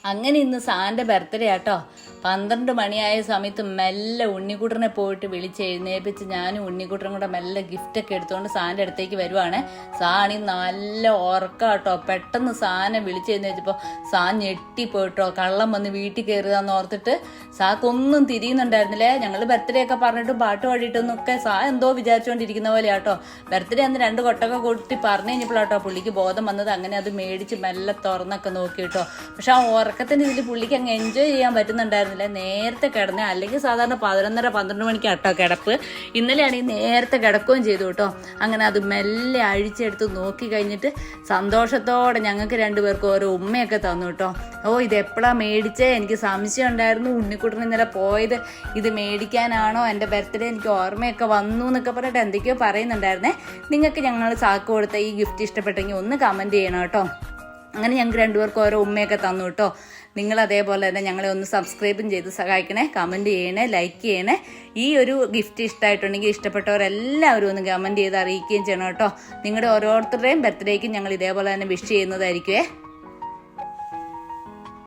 അങ്ങനെ ഇന്ന് സാറിൻ്റെ ബർത്ത്ഡേ ആട്ടോ. 12 മണിയായ സമയത്ത് മെല്ലെ ഉണ്ണിക്കുട്ടനെ പോയിട്ട് വിളിച്ച് എഴുന്നേൽപ്പിച്ച് ഞാനും ഉണ്ണിക്കുട്ടനും കൂടെ മെല്ലെ ഗിഫ്റ്റൊക്കെ എടുത്തുകൊണ്ട് സാറിൻ്റെ അടുത്തേക്ക് വരുവാണ്. സാണി നല്ല ഉറക്കാട്ടോ. പെട്ടെന്ന് സാനെ വിളിച്ച് എഴുന്നേച്ചപ്പോൾ സാ ഞെട്ടിപ്പോയിട്ടോ. കള്ളം വന്ന് വീട്ടിൽ കയറുകയെന്ന് ഓർത്തിട്ട് സാക്കൊന്നും തിരിയുന്നുണ്ടായിരുന്നില്ലേ. ഞങ്ങൾ ബർത്ത്ഡേ ഒക്കെ പറഞ്ഞിട്ടും പാട്ട് പാടിയിട്ടൊന്നൊക്കെ സാ എന്തോ വിചാരിച്ചുകൊണ്ടിരിക്കുന്ന പോലെ ആട്ടോ. ബർത്ത്ഡേ അന്ന് 2 കൊട്ടൊക്കെ കൂട്ടി പറഞ്ഞു കഴിഞ്ഞപ്പോഴാട്ടോ പുള്ളിക്ക് ബോധം വന്നത്. അങ്ങനെ അത് മേടിച്ച് മെല്ലെ തുറന്നൊക്കെ നോക്കിയിട്ടോ. പക്ഷെ ആ ഉറക്കത്തിൻ്റെ ഇതിൽ പുള്ളിക്ക് അങ്ങ് എൻജോയ് ചെയ്യാൻ പറ്റുന്നുണ്ടായിരുന്നില്ല. നേരത്തെ കിടന്നേ. അല്ലെങ്കിൽ സാധാരണ 11:30-12 മണിക്ക് കേട്ടോ കിടപ്പ്. ഇന്നലെയാണെങ്കിൽ നേരത്തെ കിടക്കുകയും ചെയ്തു കേട്ടോ. അങ്ങനെ അത് മെല്ലെ അഴിച്ചെടുത്ത് നോക്കി കഴിഞ്ഞിട്ട് സന്തോഷത്തോടെ ഞങ്ങൾക്ക് 2 പേർക്കും ഓരോ ഉമ്മയൊക്കെ തന്നു കേട്ടോ. ഓ ഇത് എപ്പോഴാണ് മേടിച്ചേ, എനിക്ക് സംശയം ഉണ്ടായിരുന്നു. ഉണ്ണിക്കുട്ടൻ ഇന്നലെ പോയത് ഇത് മേടിക്കാനാണോ, എൻ്റെ ബർത്ത്ഡേ എനിക്ക് ഓർമ്മയൊക്കെ വന്നു എന്നൊക്കെ പറഞ്ഞിട്ട് എന്തൊക്കെയോ പറയുന്നുണ്ടായിരുന്നേ. നിങ്ങൾക്ക് ഞങ്ങൾ സാക്ക് കൊടുത്ത ഈ ഗിഫ്റ്റ് ഇഷ്ടപ്പെട്ടെങ്കിൽ ഒന്ന് കമൻറ്റ് ചെയ്യണം കേട്ടോ. അങ്ങനെ ഞങ്ങൾക്ക് 2 പേർക്കും ഓരോ ഉമ്മയൊക്കെ തന്നു കേട്ടോ. നിങ്ങൾ അതേപോലെ തന്നെ ഞങ്ങളെ ഒന്ന് സബ്സ്ക്രൈബും ചെയ്ത് സഹായിക്കണേ, കമൻറ്റ് ചെയ്യണേ, ലൈക്ക് ചെയ്യണേ. ഈ ഒരു ഗിഫ്റ്റ് ഇഷ്ടമായിട്ടുണ്ടെങ്കിൽ ഇഷ്ടപ്പെട്ടവരെല്ലാവരും ഒന്ന് കമൻറ്റ് ചെയ്ത് അറിയിക്കുകയും ചെയ്യണം കേട്ടോ. നിങ്ങളുടെ ഓരോരുത്തരുടെയും ബർത്ത്ഡേക്കും ഞങ്ങൾ ഇതേപോലെ തന്നെ വിഷ് ചെയ്യുന്നതായിരിക്കുമേ.